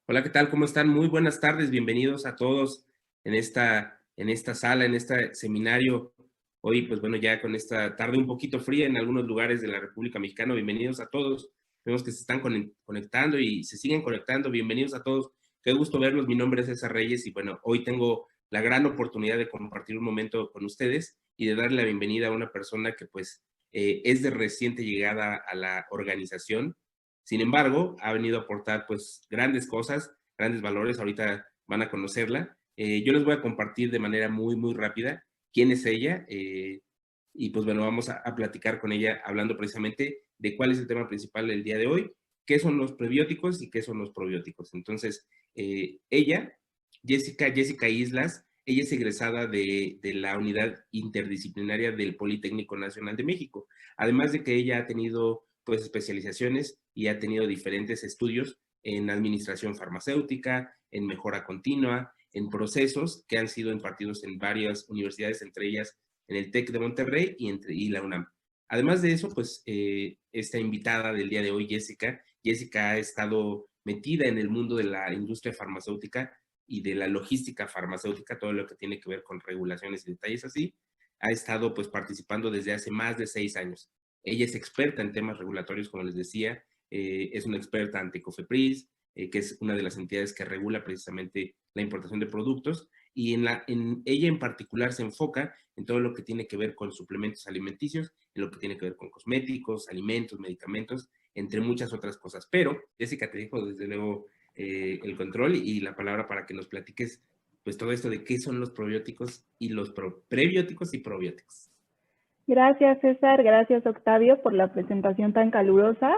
Hola, ¿qué tal? ¿Cómo están? Muy buenas tardes, bienvenidos a todos en esta sala, en este seminario. Hoy, pues bueno, ya con esta tarde un poquito fría en algunos lugares de la República Mexicana, bienvenidos a todos. Vemos que se están conectando y se siguen conectando, bienvenidos a todos. Qué gusto verlos, mi nombre es César Reyes y bueno, hoy tengo la gran oportunidad de compartir un momento con ustedes y de darle la bienvenida a una persona que pues es de reciente llegada a la organización. Sin embargo, ha venido a aportar pues grandes cosas, grandes valores. Ahorita van a conocerla. Yo les voy a compartir de manera muy rápida quién es ella y pues bueno, vamos a platicar con ella hablando precisamente de cuál es el tema principal del día de hoy, qué son los prebióticos y qué son los probióticos. Entonces, ella, Jessica Islas, ella es egresada de la unidad interdisciplinaria del Politécnico Nacional de México. Además de que ella ha tenido pues especializaciones y ha tenido diferentes estudios en administración farmacéutica, en mejora continua, en procesos que han sido impartidos en varias universidades, entre ellas en el TEC de Monterrey y la UNAM. Además de eso, pues esta invitada del día de hoy, Jessica ha estado metida en el mundo de la industria farmacéutica y de la logística farmacéutica, todo lo que tiene que ver con regulaciones y detalles así. Ha estado pues participando desde hace más de 6 años. Ella es experta en temas regulatorios, como les decía, es una experta ante COFEPRIS, que es una de las entidades que regula precisamente la importación de productos, y en ella en particular se enfoca en todo lo que tiene que ver con suplementos alimenticios, en lo que tiene que ver con cosméticos, alimentos, medicamentos, entre muchas otras cosas. Pero, Jessica, te dejo desde luego el control y la palabra para que nos platiques pues todo esto de qué son los probióticos y los prebióticos y probióticos. Gracias, César. Gracias, Octavio, por la presentación tan calurosa.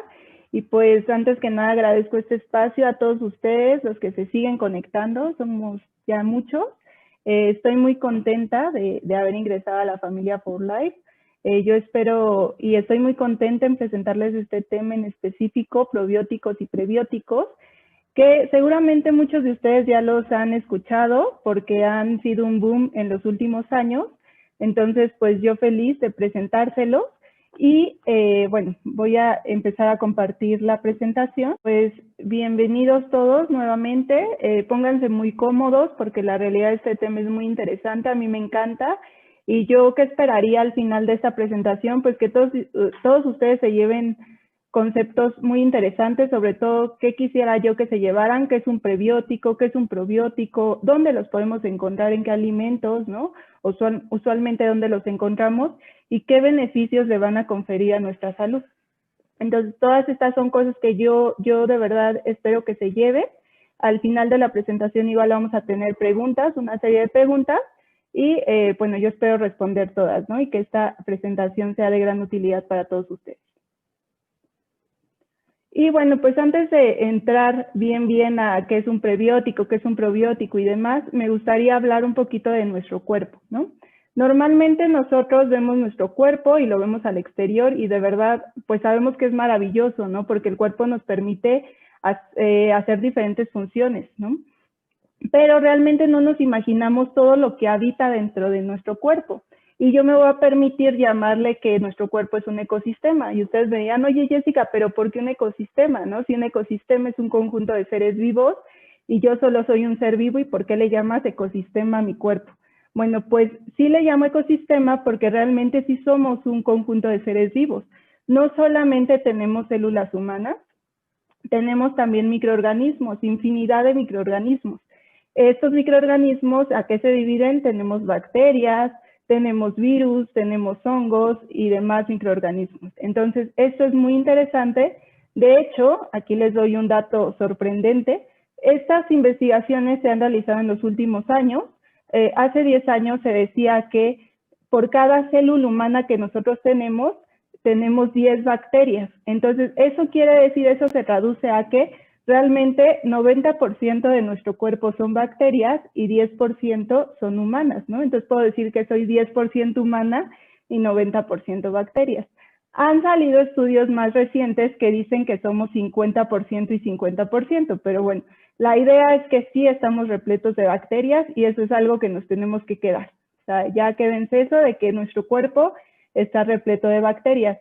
Y pues antes que nada agradezco este espacio a todos ustedes, los que se siguen conectando, somos ya muchos. Estoy muy contenta de haber ingresado a la familia For Life. Yo espero y estoy muy contenta en presentarles este tema en específico, probióticos y prebióticos, que seguramente muchos de ustedes ya los han escuchado porque han sido un boom en los últimos años. Entonces, pues yo feliz de presentárselos y bueno, voy a empezar a compartir la presentación. Pues bienvenidos todos nuevamente, pónganse muy cómodos porque la realidad este tema es muy interesante, a mí me encanta. Y yo qué esperaría al final de esta presentación, pues que todos ustedes se lleven conceptos muy interesantes, sobre todo qué quisiera yo que se llevaran, qué es un prebiótico, qué es un probiótico, dónde los podemos encontrar, en qué alimentos, ¿no? Usualmente dónde los encontramos y qué beneficios le van a conferir a nuestra salud. Entonces, todas estas son cosas que yo de verdad espero que se lleven. Al final de la presentación igual vamos a tener preguntas, una serie de preguntas, y bueno, yo espero responder todas, ¿no? Y que esta presentación sea de gran utilidad para todos ustedes. Y bueno, pues antes de entrar bien a qué es un prebiótico, qué es un probiótico y demás, me gustaría hablar un poquito de nuestro cuerpo, ¿no? Normalmente nosotros vemos nuestro cuerpo y lo vemos al exterior y de verdad, pues sabemos que es maravilloso, ¿no? Porque el cuerpo nos permite hacer diferentes funciones, ¿no? Pero realmente no nos imaginamos todo lo que habita dentro de nuestro cuerpo. Y yo me voy a permitir llamarle que nuestro cuerpo es un ecosistema. Y ustedes me dirán, oye Jessica, pero ¿por qué un ecosistema? ¿No? Si un ecosistema es un conjunto de seres vivos y yo solo soy un ser vivo, ¿y por qué le llamas ecosistema a mi cuerpo? Bueno, pues sí le llamo ecosistema porque realmente sí somos un conjunto de seres vivos. No solamente tenemos células humanas, tenemos también microorganismos, infinidad de microorganismos. Estos microorganismos, ¿a qué se dividen? Tenemos bacterias, tenemos virus, tenemos hongos y demás microorganismos. Entonces, esto es muy interesante. De hecho, aquí les doy un dato sorprendente. Estas investigaciones se han realizado en los últimos años. Hace 10 años se decía que por cada célula humana que nosotros tenemos 10 bacterias. Entonces, eso quiere decir, eso se traduce a que realmente 90% de nuestro cuerpo son bacterias y 10% son humanas, ¿no? Entonces puedo decir que soy 10% humana y 90% bacterias. Han salido estudios más recientes que dicen que somos 50% y 50%, pero bueno, la idea es que sí estamos repletos de bacterias y eso es algo que nos tenemos que quedar. O sea, ya quédense eso de que nuestro cuerpo está repleto de bacterias.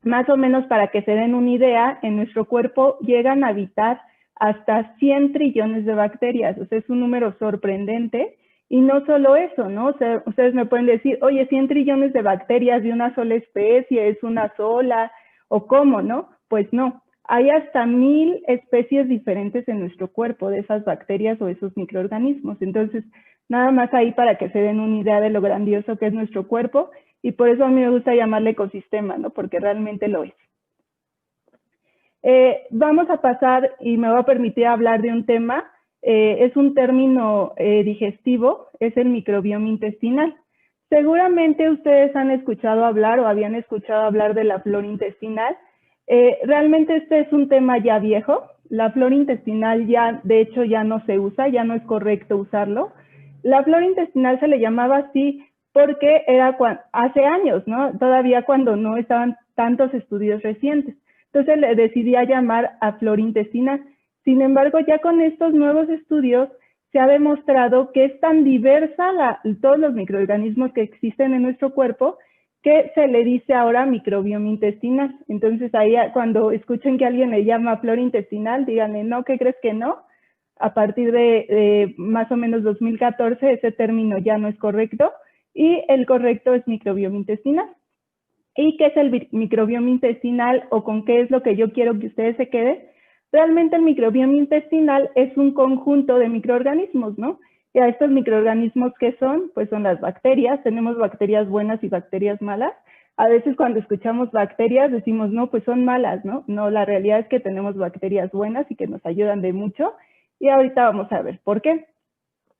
Más o menos para que se den una idea, en nuestro cuerpo llegan a habitar hasta 100 trillones de bacterias, o sea, es un número sorprendente. Y no solo eso, ¿no? O sea, ustedes me pueden decir, oye, 100 trillones de bacterias de una sola especie, ¿es una sola? ¿O cómo, no? Pues no, hay hasta 1000 especies diferentes en nuestro cuerpo de esas bacterias o esos microorganismos. Entonces, nada más ahí para que se den una idea de lo grandioso que es nuestro cuerpo, y por eso a mí me gusta llamarle ecosistema, ¿no? Porque realmente lo es. Vamos a pasar, y me va a permitir hablar de un tema, es un término digestivo, es el microbioma intestinal. Seguramente ustedes han escuchado hablar o habían escuchado hablar de la flora intestinal. Realmente este es un tema ya viejo. La flora intestinal ya, de hecho, ya no se usa, ya no es correcto usarlo. La flora intestinal se le llamaba así porque era hace años, ¿no? Todavía cuando no estaban tantos estudios recientes. Entonces le decidí a llamar a flora intestinal. Sin embargo, ya con estos nuevos estudios se ha demostrado que es tan diversa todos los microorganismos que existen en nuestro cuerpo que se le dice ahora microbioma intestinal. Entonces ahí cuando escuchen que alguien le llama flora intestinal, díganle, no, ¿qué crees que no? A partir de más o menos 2014 ese término ya no es correcto y el correcto es microbioma intestinal. ¿Y qué es el microbioma intestinal o con qué es lo que yo quiero que ustedes se queden? Realmente el microbioma intestinal es un conjunto de microorganismos, ¿no? Y a estos microorganismos, ¿qué son? Pues son las bacterias. Tenemos bacterias buenas y bacterias malas. A veces cuando escuchamos bacterias decimos, no, pues son malas, ¿no? No, la realidad es que tenemos bacterias buenas y que nos ayudan de mucho. Y ahorita vamos a ver por qué.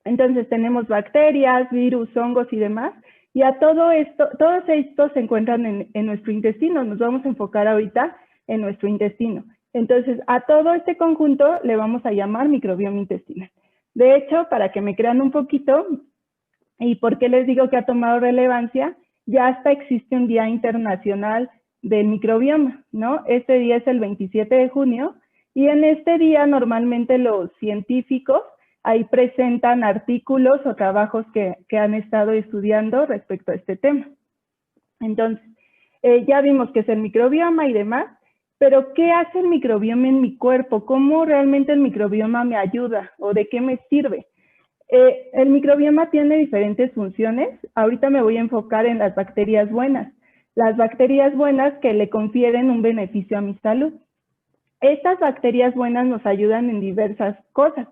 Entonces tenemos bacterias, virus, hongos y demás. Y a todo esto, todos estos se encuentran en nuestro intestino. Nos vamos a enfocar ahorita en nuestro intestino. Entonces, a todo este conjunto le vamos a llamar microbioma intestinal. De hecho, para que me crean un poquito, y por qué les digo que ha tomado relevancia, ya hasta existe un Día Internacional del Microbioma, ¿no? Este día es el 27 de junio, y en este día normalmente los científicos ahí presentan artículos o trabajos que han estado estudiando respecto a este tema. Entonces, ya vimos qué es el microbioma y demás, pero ¿qué hace el microbioma en mi cuerpo? ¿Cómo realmente el microbioma me ayuda o de qué me sirve? El microbioma tiene diferentes funciones. Ahorita me voy a enfocar en las bacterias buenas. Las bacterias buenas que le confieren un beneficio a mi salud. Estas bacterias buenas nos ayudan en diversas cosas,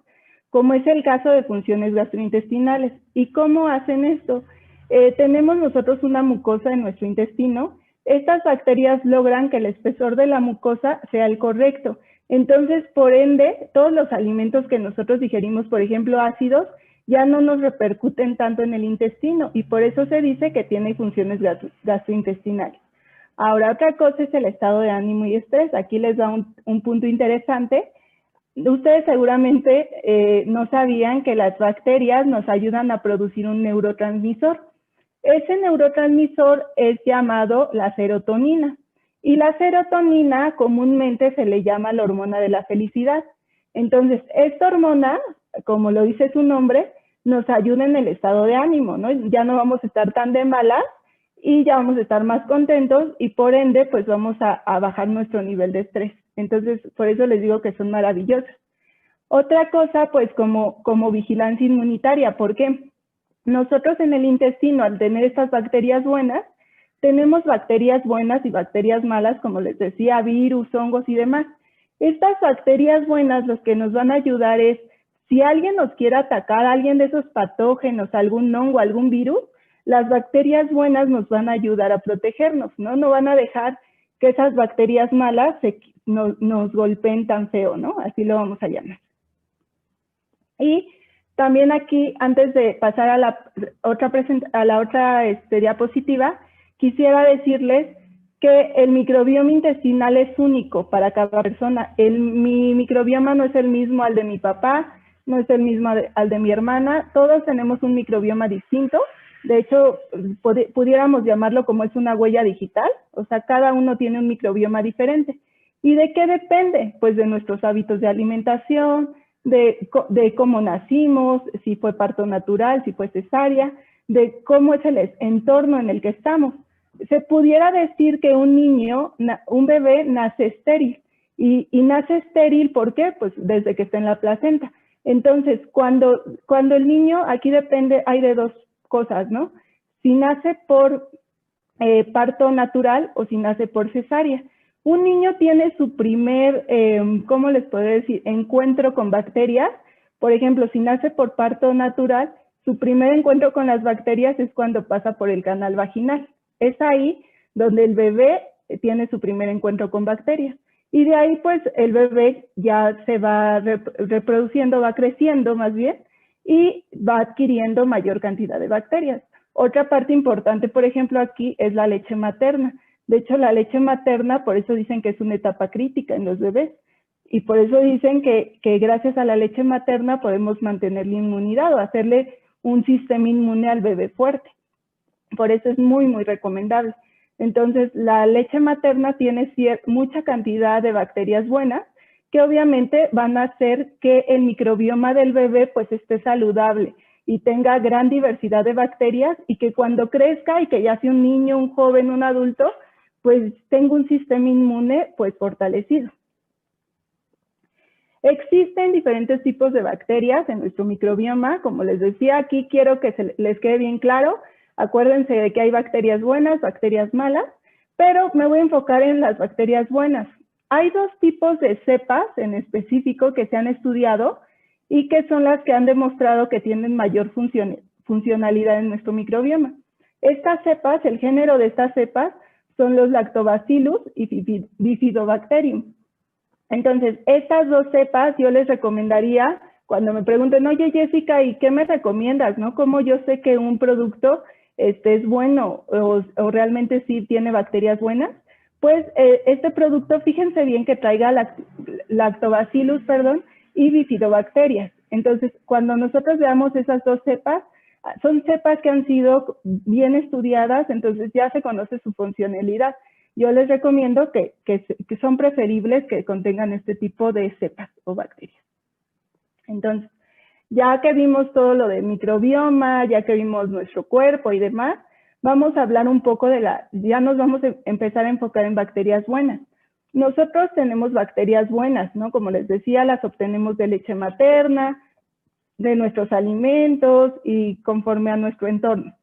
como es el caso de funciones gastrointestinales. ¿Y cómo hacen esto? Tenemos nosotros una mucosa en nuestro intestino. Estas bacterias logran que el espesor de la mucosa sea el correcto. Entonces, por ende, todos los alimentos que nosotros digerimos, por ejemplo, ácidos, ya no nos repercuten tanto en el intestino y por eso se dice que tiene funciones gastrointestinales. Ahora, otra cosa es el estado de ánimo y estrés. Aquí les da un punto interesante. Ustedes seguramente no sabían que las bacterias nos ayudan a producir un neurotransmisor. Ese neurotransmisor es llamado la serotonina. Y la serotonina comúnmente se le llama la hormona de la felicidad. Entonces, esta hormona, como lo dice su nombre, nos ayuda en el estado de ánimo, ¿no? Ya no vamos a estar tan de malas y ya vamos a estar más contentos y por ende, pues vamos a bajar nuestro nivel de estrés. Entonces, por eso les digo que son maravillosas. Otra cosa, pues como vigilancia inmunitaria. ¿Por qué? Nosotros en el intestino, al tener estas bacterias buenas, tenemos bacterias buenas y bacterias malas, como les decía, virus, hongos y demás. Estas bacterias buenas, los que nos van a ayudar es, si alguien nos quiere atacar, alguien de esos patógenos, algún hongo, algún virus, las bacterias buenas nos van a ayudar a protegernos, ¿no? No van a dejar que esas bacterias malas nos golpeen tan feo, ¿no? Así lo vamos a llamar. Y también aquí, antes de pasar a la otra diapositiva, quisiera decirles que el microbioma intestinal es único para cada persona. Mi microbioma no es el mismo al de mi papá, no es el mismo al de mi hermana. Todos tenemos un microbioma distinto. De hecho, pudiéramos llamarlo como es una huella digital. O sea, cada uno tiene un microbioma diferente. ¿Y de qué depende? Pues de nuestros hábitos de alimentación, de cómo nacimos, si fue parto natural, si fue cesárea, de cómo es el entorno en el que estamos. se pudiera decir que un niño, un bebé nace estéril. Y nace estéril, ¿por qué? Pues desde que está en la placenta. Entonces, cuando el niño, aquí depende, hay de dos cosas, ¿no? Si nace por parto natural o si nace por cesárea. Un niño tiene su primer, ¿cómo les puedo decir?, encuentro con bacterias. Por ejemplo, si nace por parto natural, su primer encuentro con las bacterias es cuando pasa por el canal vaginal. Es ahí donde el bebé tiene su primer encuentro con bacterias. Y de ahí, pues, el bebé ya se va reproduciendo, va creciendo más bien, y va adquiriendo mayor cantidad de bacterias. Otra parte importante, por ejemplo, aquí es la leche materna. De hecho, la leche materna, por eso dicen que es una etapa crítica en los bebés. Y por eso dicen que gracias a la leche materna podemos mantener la inmunidad o hacerle un sistema inmune al bebé fuerte. Por eso es muy, muy recomendable. Entonces, la leche materna tiene mucha cantidad de bacterias buenas que obviamente van a hacer que el microbioma del bebé pues esté saludable y tenga gran diversidad de bacterias y que cuando crezca y que ya sea un niño, un joven, un adulto, pues tenga un sistema inmune pues fortalecido. Existen diferentes tipos de bacterias en nuestro microbioma. Como les decía, aquí quiero que les quede bien claro. Acuérdense de que hay bacterias buenas, bacterias malas, pero me voy a enfocar en las bacterias buenas. Hay dos tipos de cepas en específico que se han estudiado y que son las que han demostrado que tienen mayor funcionalidad en nuestro microbioma. Estas cepas, el género de estas cepas, son los Lactobacillus y Bifidobacterium. Entonces, estas dos cepas yo les recomendaría, cuando me pregunten, oye Jessica, ¿y qué me recomiendas? ¿No? ¿Cómo yo sé que un producto es bueno o realmente sí tiene bacterias buenas? Pues este producto, fíjense bien que traiga lactobacillus, y bifidobacterias. Entonces, cuando nosotros veamos esas dos cepas, son cepas que han sido bien estudiadas, entonces ya se conoce su funcionalidad. Yo les recomiendo que son preferibles que contengan este tipo de cepas o bacterias. Entonces, ya que vimos todo lo del microbioma, ya que vimos nuestro cuerpo y demás, vamos a hablar un poco ya nos vamos a empezar a enfocar en bacterias buenas. Nosotros tenemos bacterias buenas, ¿no? Como les decía, las obtenemos de leche materna, de nuestros alimentos y conforme a nuestro entorno.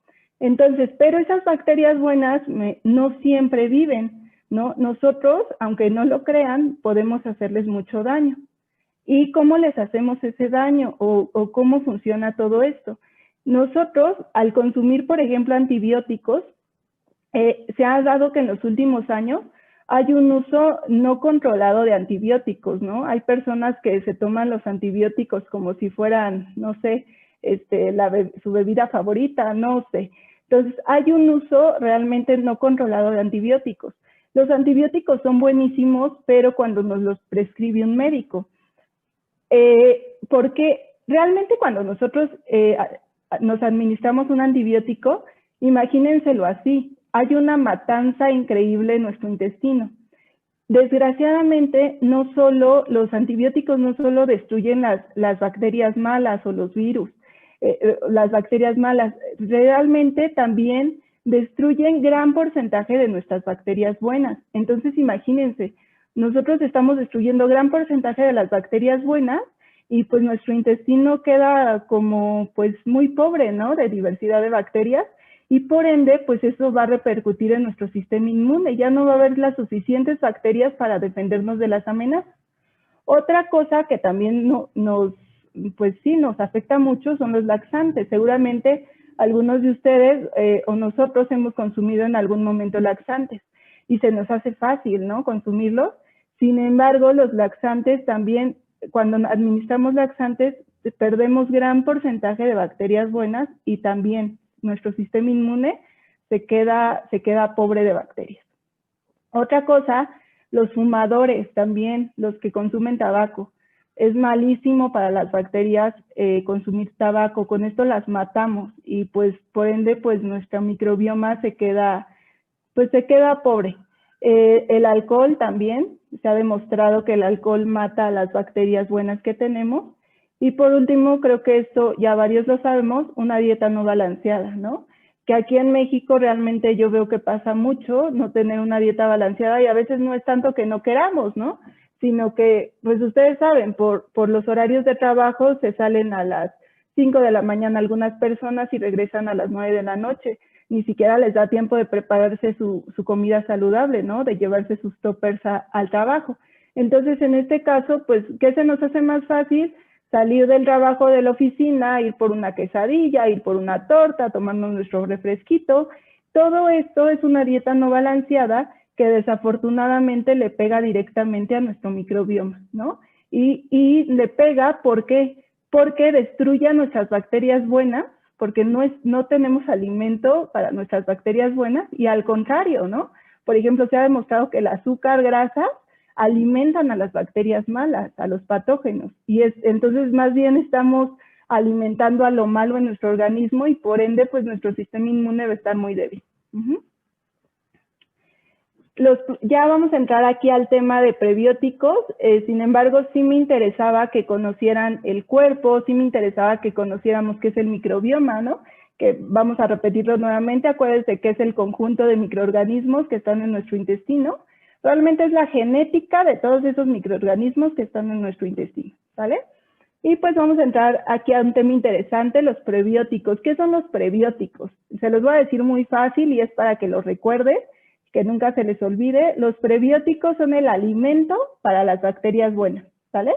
Entonces, pero esas bacterias buenas no siempre viven, ¿no? Nosotros, aunque no lo crean, podemos hacerles mucho daño. ¿Y cómo les hacemos ese daño o cómo funciona todo esto? Nosotros, al consumir, por ejemplo, antibióticos, se ha dado que en los últimos años hay un uso no controlado de antibióticos, ¿no? Hay personas que se toman los antibióticos como si fueran, no sé, su bebida favorita, no sé. Entonces, hay un uso realmente no controlado de antibióticos. Los antibióticos son buenísimos, pero cuando nos los prescribe un médico. Porque realmente cuando nosotros nos administramos un antibiótico, imagínenselo así, hay una matanza increíble en nuestro intestino. Desgraciadamente, los antibióticos no solo destruyen las bacterias malas o los virus, las bacterias malas, realmente también destruyen gran porcentaje de nuestras bacterias buenas. Entonces, imagínense, nosotros estamos destruyendo gran porcentaje de las bacterias buenas y pues nuestro intestino queda como pues muy pobre, ¿no? De diversidad de bacterias y por ende pues eso va a repercutir en nuestro sistema inmune. Ya no va a haber las suficientes bacterias para defendernos de las amenazas. Otra cosa que también nos afecta mucho son los laxantes. Seguramente algunos de ustedes o nosotros hemos consumido en algún momento laxantes y se nos hace fácil, ¿no? Consumirlos. Sin embargo, los laxantes también, cuando administramos laxantes, perdemos gran porcentaje de bacterias buenas y también nuestro sistema inmune se queda pobre de bacterias. Otra cosa, los fumadores también, los que consumen tabaco. Es malísimo para las bacterias consumir tabaco, con esto las matamos y pues por ende pues nuestro microbioma se queda pobre. El alcohol también, se ha demostrado que el alcohol mata a las bacterias buenas que tenemos. Y por último, creo que esto ya varios lo sabemos, una dieta no balanceada, ¿no? que aquí en México realmente yo veo que pasa mucho no tener una dieta balanceada, y a veces no es tanto que no queramos, ¿no? Sino que, pues ustedes saben, por los horarios de trabajo se salen a las 5 de la mañana algunas personas y regresan a las 9 de la noche. Ni siquiera les da tiempo de prepararse su comida saludable, ¿no? De llevarse sus toppers al trabajo. Entonces, en este caso, pues, ¿qué se nos hace más fácil? Salir del trabajo de la oficina, ir por una quesadilla, ir por una torta, tomarnos nuestro refresquito. Todo esto es una dieta no balanceada que desafortunadamente le pega directamente a nuestro microbioma, ¿no? Y le pega, ¿por qué? Porque destruye nuestras bacterias buenas, porque no tenemos alimento para nuestras bacterias buenas, y al contrario, ¿no? Por ejemplo, se ha demostrado que el azúcar, grasas, alimentan a las bacterias malas, a los patógenos, y entonces más bien estamos alimentando a lo malo en nuestro organismo, y por ende, pues nuestro sistema inmune va a estar muy débil. Ya vamos a entrar aquí al tema de prebióticos, sin embargo, sí me interesaba que conocieran el cuerpo, sí me interesaba que conociéramos qué es el microbioma, ¿no? Que vamos a repetirlo nuevamente, acuérdense que es el conjunto de microorganismos que están en nuestro intestino. Realmente es la genética de todos esos microorganismos que están en nuestro intestino, ¿vale? Y pues vamos a entrar aquí a un tema interesante, los prebióticos. ¿Qué son los prebióticos? Se los voy a decir muy fácil y es para que los recuerden, que nunca se les olvide. Los prebióticos son el alimento para las bacterias buenas, ¿vale?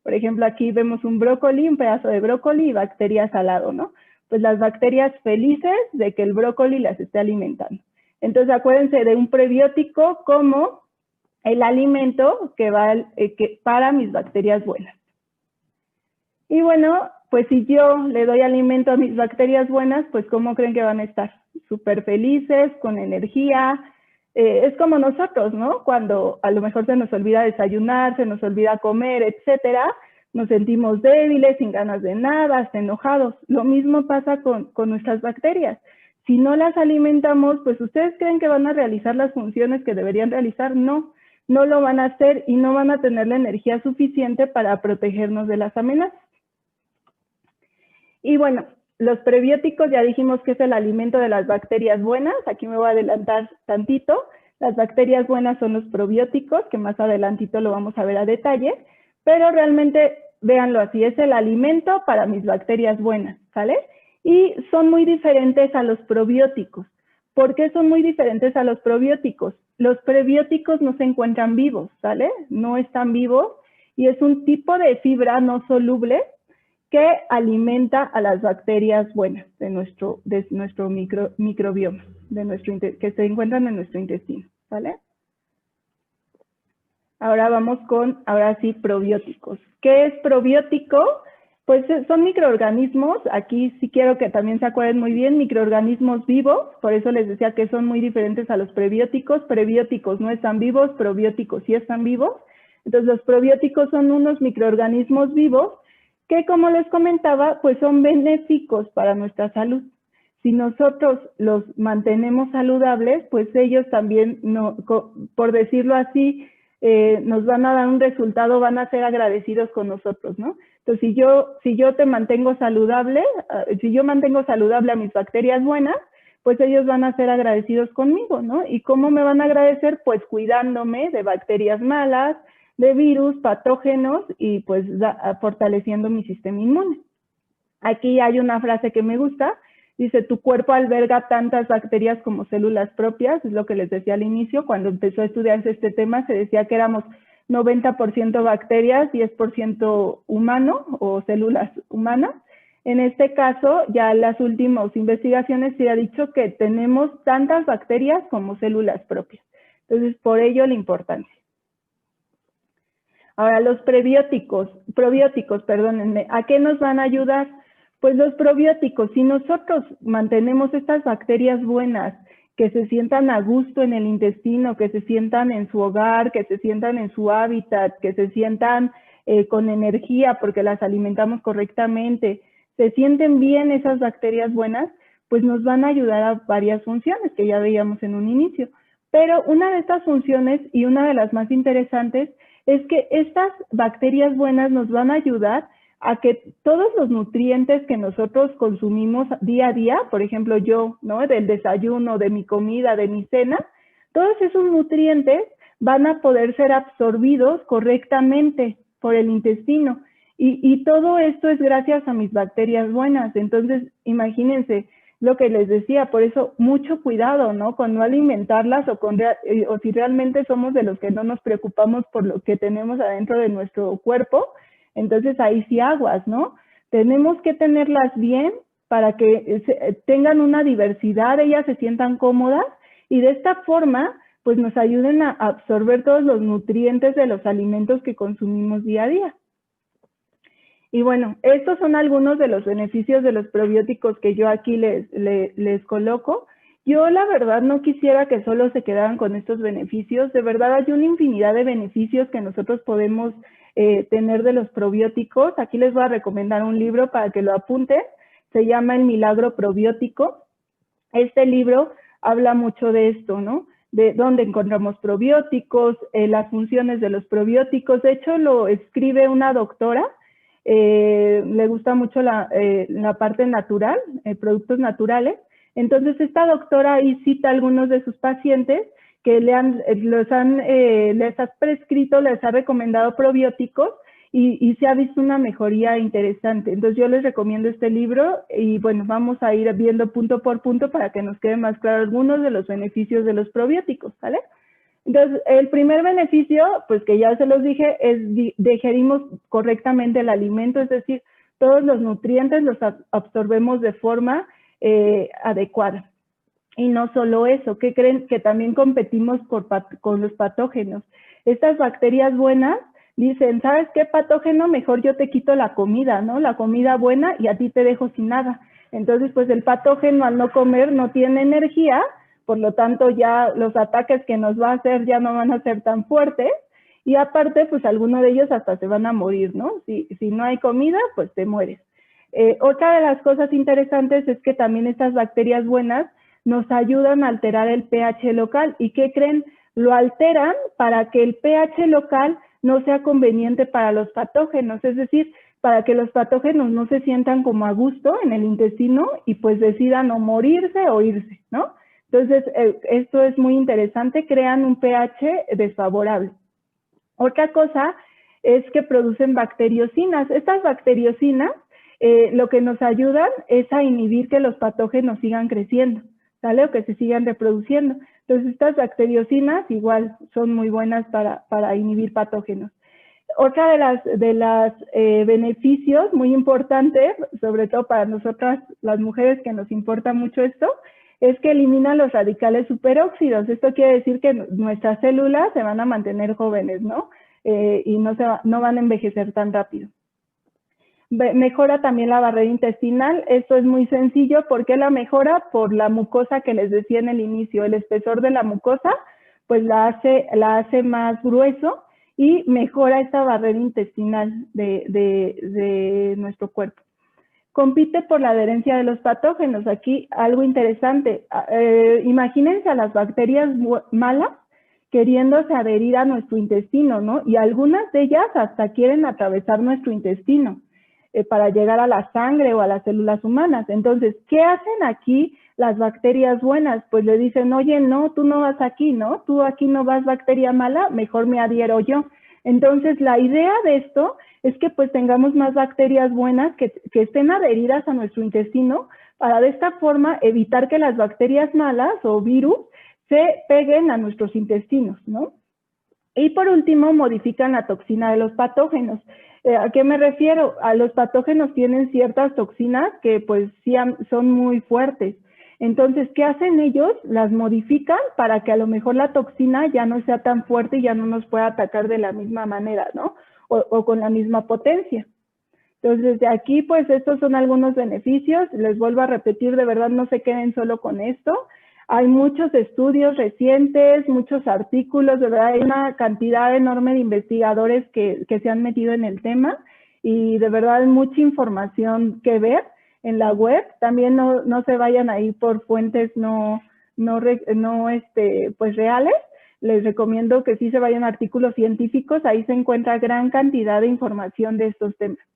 Por ejemplo, aquí vemos un brócoli, un pedazo de brócoli y bacterias al lado, ¿no? Pues las bacterias felices de que el brócoli las esté alimentando. Entonces, acuérdense de un prebiótico como el alimento que va para mis bacterias buenas. Y bueno, pues si yo le doy alimento a mis bacterias buenas, pues ¿cómo creen que van a estar? Súper felices, con energía. Es como nosotros, ¿no? Cuando a lo mejor se nos olvida desayunar, se nos olvida comer, etcétera, nos sentimos débiles, sin ganas de nada, hasta enojados. Lo mismo pasa con nuestras bacterias. Si no las alimentamos, pues ¿ustedes creen que van a realizar las funciones que deberían realizar? No, no lo van a hacer y no van a tener la energía suficiente para protegernos de las amenazas. Y bueno, los prebióticos ya dijimos que es el alimento de las bacterias buenas. Aquí me voy a adelantar tantito. Las bacterias buenas son los probióticos, que más adelantito lo vamos a ver a detalle, pero realmente, véanlo así, es el alimento para mis bacterias buenas, ¿sale? Y son muy diferentes a los probióticos. ¿Por qué son muy diferentes a los probióticos? Los prebióticos no se encuentran vivos, ¿sale? No están vivos y es un tipo de fibra no soluble que alimenta a las bacterias buenas de nuestro microbioma, que se encuentran en nuestro intestino, ¿vale? Ahora vamos con, ahora sí, probióticos. ¿Qué es probiótico? Pues son microorganismos, aquí sí quiero que también se acuerden muy bien, microorganismos vivos, por eso les decía que son muy diferentes a los prebióticos. Prebióticos no están vivos, probióticos sí están vivos. Entonces los probióticos son unos microorganismos vivos que, como les comentaba, pues son benéficos para nuestra salud. Si nosotros los mantenemos saludables, pues ellos también, por decirlo así, nos van a dar un resultado, van a ser agradecidos con nosotros, ¿no? Entonces, si yo te mantengo saludable, si yo mantengo saludable a mis bacterias buenas, pues ellos van a ser agradecidos conmigo, ¿no? ¿Y cómo me van a agradecer? Pues cuidándome de bacterias malas, de virus, patógenos y pues fortaleciendo mi sistema inmune. Aquí hay una frase que me gusta, dice, tu cuerpo alberga tantas bacterias como células propias, es lo que les decía al inicio, cuando empezó a estudiarse este tema se decía que éramos 90% bacterias, 10% humano o células humanas. En este caso, ya en las últimas investigaciones se ha dicho que tenemos tantas bacterias como células propias. Entonces, por ello la importancia. Ahora, los probióticos, perdónenme, ¿a qué nos van a ayudar? Pues los probióticos, si nosotros mantenemos estas bacterias buenas, que se sientan a gusto en el intestino, que se sientan en su hogar, que se sientan en su hábitat, que se sientan con energía porque las alimentamos correctamente, se sienten bien esas bacterias buenas, pues nos van a ayudar a varias funciones que ya veíamos en un inicio. Pero una de estas funciones y una de las más interesantes es que estas bacterias buenas nos van a ayudar a que todos los nutrientes que nosotros consumimos día a día, por ejemplo yo, ¿no? Del desayuno, de mi comida, de mi cena, todos esos nutrientes van a poder ser absorbidos correctamente por el intestino. Y todo esto es gracias a mis bacterias buenas. Entonces, imagínense lo que les decía, por eso mucho cuidado, ¿no? Con no alimentarlas o si realmente somos de los que no nos preocupamos por lo que tenemos adentro de nuestro cuerpo, entonces ahí sí aguas, ¿no? Tenemos que tenerlas bien para que tengan una diversidad, ellas se sientan cómodas y de esta forma pues nos ayuden a absorber todos los nutrientes de los alimentos que consumimos día a día. Y bueno, estos son algunos de los beneficios de los probióticos que yo aquí les coloco. Yo la verdad no quisiera que solo se quedaran con estos beneficios. De verdad hay una infinidad de beneficios que nosotros podemos tener de los probióticos. Aquí les voy a recomendar un libro para que lo apunten. Se llama El Milagro Probiótico. Este libro habla mucho de esto, ¿no? De dónde encontramos probióticos, las funciones de los probióticos. De hecho, lo escribe una doctora. Le gusta mucho la parte natural, productos naturales. Entonces, esta doctora ahí cita a algunos de sus pacientes que les ha prescrito, les ha recomendado probióticos y se ha visto una mejoría interesante. Entonces, yo les recomiendo este libro y bueno, vamos a ir viendo punto por punto para que nos quede más claro algunos de los beneficios de los probióticos, ¿vale? Entonces, el primer beneficio, pues que ya se los dije, es digerimos correctamente el alimento, es decir, todos los nutrientes los absorbemos de forma adecuada. Y no solo eso, ¿qué creen? Que también competimos con los patógenos. Estas bacterias buenas dicen, ¿sabes qué patógeno? Mejor yo te quito la comida, ¿no? La comida buena y a ti te dejo sin nada. Entonces, pues el patógeno al no comer no tiene energía, por lo tanto ya los ataques que nos va a hacer ya no van a ser tan fuertes y aparte pues algunos de ellos hasta se van a morir, ¿no? Si no hay comida pues te mueres. Otra de las cosas interesantes es que también estas bacterias buenas nos ayudan a alterar el pH local y ¿qué creen? Lo alteran para que el pH local no sea conveniente para los patógenos, es decir, para que los patógenos no se sientan como a gusto en el intestino y pues decidan o morirse o irse, ¿no? Entonces, esto es muy interesante, crean un pH desfavorable. Otra cosa es que producen bacteriocinas. Estas bacteriocinas lo que nos ayudan es a inhibir que los patógenos sigan creciendo, ¿sale? O que se sigan reproduciendo. Entonces, estas bacteriocinas igual son muy buenas para inhibir patógenos. Otra de las beneficios muy importantes, sobre todo para nosotras las mujeres que nos importa mucho esto, es que elimina los radicales superóxidos. Esto quiere decir que nuestras células se van a mantener jóvenes, ¿no? Y no van a envejecer tan rápido. Mejora también la barrera intestinal. Esto es muy sencillo. ¿Por qué la mejora? Por la mucosa que les decía en el inicio. El espesor de la mucosa, pues la hace más grueso y mejora esta barrera intestinal de nuestro cuerpo. Compite por la adherencia de los patógenos. Aquí algo interesante. Imagínense a las bacterias malas queriéndose adherir a nuestro intestino, ¿no? Y algunas de ellas hasta quieren atravesar nuestro intestino para llegar a la sangre o a las células humanas. Entonces, ¿qué hacen aquí las bacterias buenas? Pues le dicen, oye, no, tú no vas aquí, ¿no? Tú aquí no vas, bacteria mala, mejor me adhiero yo. Entonces, la idea de esto es que pues tengamos más bacterias buenas que estén adheridas a nuestro intestino para de esta forma evitar que las bacterias malas o virus se peguen a nuestros intestinos, ¿no? Y por último, modifican la toxina de los patógenos. ¿A qué me refiero? A los patógenos tienen ciertas toxinas que pues sí son muy fuertes. Entonces, ¿qué hacen ellos? Las modifican para que a lo mejor la toxina ya no sea tan fuerte y ya no nos pueda atacar de la misma manera, ¿no? O con la misma potencia. Entonces, de aquí, pues, estos son algunos beneficios. Les vuelvo a repetir, de verdad, no se queden solo con esto. Hay muchos estudios recientes, muchos artículos, de verdad, hay una cantidad enorme de investigadores que se han metido en el tema y de verdad hay mucha información que ver en la web. También no se vayan a ir por fuentes pues reales. Les recomiendo que sí se vayan a artículos científicos, ahí se encuentra gran cantidad de información de estos temas.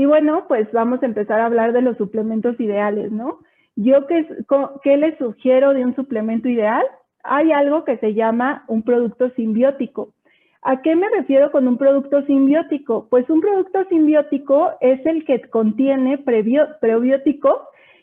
Y bueno, pues vamos a empezar a hablar de los suplementos ideales, ¿no? Yo, ¿qué les sugiero de un suplemento ideal? Hay algo que se llama un producto simbiótico. ¿A qué me refiero con un producto simbiótico? Pues un producto simbiótico es el que contiene prebióticos,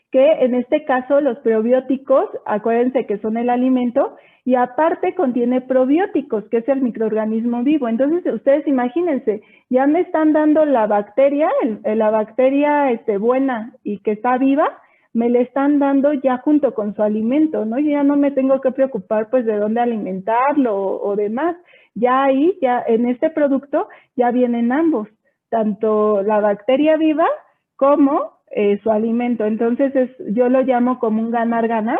que en este caso los prebióticos, acuérdense que son el alimento, y aparte contiene probióticos, que es el microorganismo vivo. Entonces, ustedes imagínense, ya me están dando la bacteria, la bacteria buena y que está viva, me le están dando ya junto con su alimento, ¿no? Yo ya no me tengo que preocupar pues de dónde alimentarlo o demás. Ya ahí, ya en este producto, ya vienen ambos, tanto la bacteria viva como su alimento. Entonces, yo lo llamo como un ganar-ganar.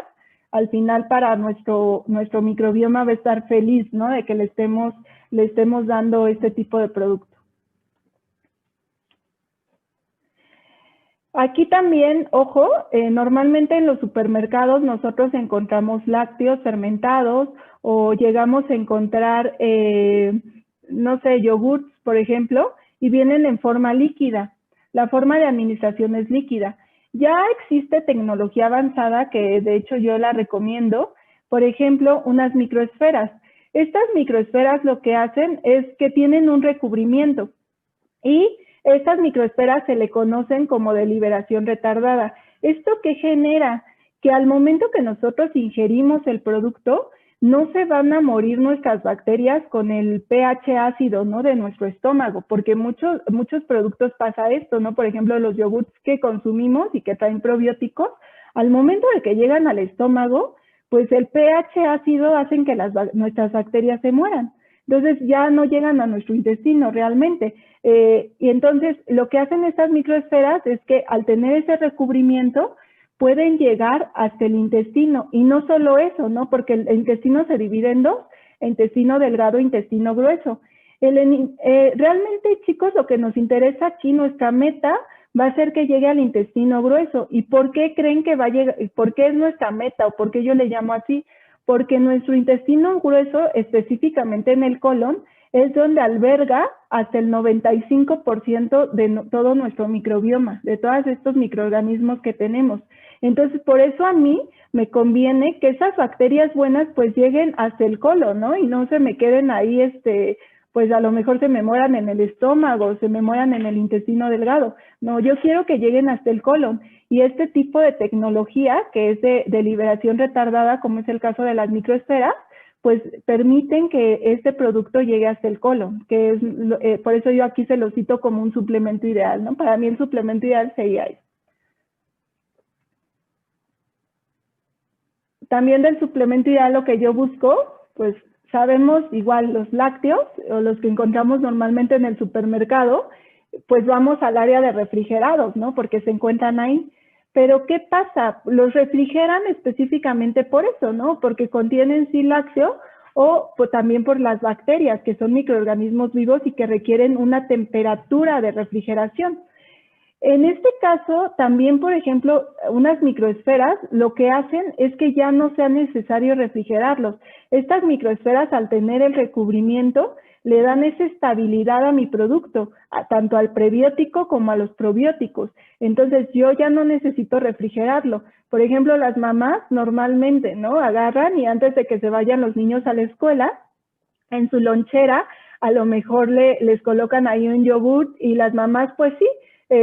Al final, para nuestro microbioma va a estar feliz, ¿no? De que le estemos dando este tipo de producto. Aquí también, ojo, normalmente en los supermercados nosotros encontramos lácteos fermentados o llegamos a encontrar, no sé, yogurts, por ejemplo, y vienen en forma líquida. La forma de administración es líquida. Ya existe tecnología avanzada que de hecho yo la recomiendo, por ejemplo, unas microesferas. Estas microesferas lo que hacen es que tienen un recubrimiento y estas microesferas se le conocen como de liberación retardada. ¿Esto qué genera? Que al momento que nosotros ingerimos el producto, no se van a morir nuestras bacterias con el pH ácido, ¿no? De nuestro estómago, porque muchos productos pasa esto, ¿no? Por ejemplo, los yogurts que consumimos y que traen probióticos, al momento de que llegan al estómago, pues el pH ácido hacen que nuestras bacterias se mueran. Entonces ya no llegan a nuestro intestino realmente. Y entonces lo que hacen estas microesferas es que al tener ese recubrimiento pueden llegar hasta el intestino. Y no solo eso, ¿no? Porque el intestino se divide en dos, intestino delgado e intestino grueso. Realmente, chicos, lo que nos interesa aquí, nuestra meta va a ser que llegue al intestino grueso. ¿Y por qué creen que va a llegar? ¿Por qué es nuestra meta o por qué yo le llamo así? Porque nuestro intestino grueso, específicamente en el colon, es donde alberga hasta el 95% de todo nuestro microbioma, de todos estos microorganismos que tenemos. Entonces, por eso a mí me conviene que esas bacterias buenas pues lleguen hasta el colon, ¿no? Y no se me queden ahí, pues a lo mejor se me mueran en el estómago, se me mueran en el intestino delgado. No, yo quiero que lleguen hasta el colon. Y este tipo de tecnología, que es de liberación retardada, como es el caso de las microesferas, pues permiten que este producto llegue hasta el colon, que es, por eso yo aquí se lo cito como un suplemento ideal, ¿no? Para mí el suplemento ideal sería eso. También del suplemento ideal lo que yo busco, pues sabemos igual los lácteos o los que encontramos normalmente en el supermercado, pues vamos al área de refrigerados, ¿no? Porque se encuentran ahí. Pero ¿qué pasa? Los refrigeran específicamente por eso, ¿no? Porque contienen sí lácteo o pues, también por las bacterias, que son microorganismos vivos y que requieren una temperatura de refrigeración. En este caso, también, por ejemplo, unas microesferas lo que hacen es que ya no sea necesario refrigerarlos. Estas microesferas, al tener el recubrimiento, le dan esa estabilidad a mi producto, tanto al prebiótico como a los probióticos. Entonces, yo ya no necesito refrigerarlo. Por ejemplo, las mamás normalmente, ¿no? Agarran y antes de que se vayan los niños a la escuela, en su lonchera, a lo mejor les colocan ahí un yogur y las mamás, pues sí,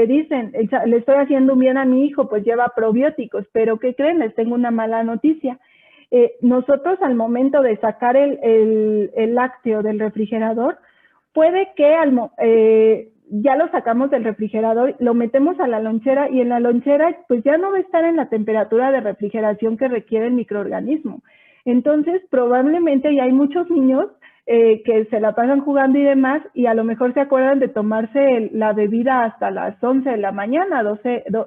dicen, le estoy haciendo un bien a mi hijo, pues lleva probióticos, pero ¿qué creen? Les tengo una mala noticia. Nosotros al momento de sacar el lácteo del refrigerador, puede que ya lo sacamos del refrigerador, lo metemos a la lonchera y en la lonchera pues ya no va a estar en la temperatura de refrigeración que requiere el microorganismo. Entonces probablemente ya hay muchos niños que se la pasan jugando y demás, y a lo mejor se acuerdan de tomarse la bebida hasta las 11 de la mañana,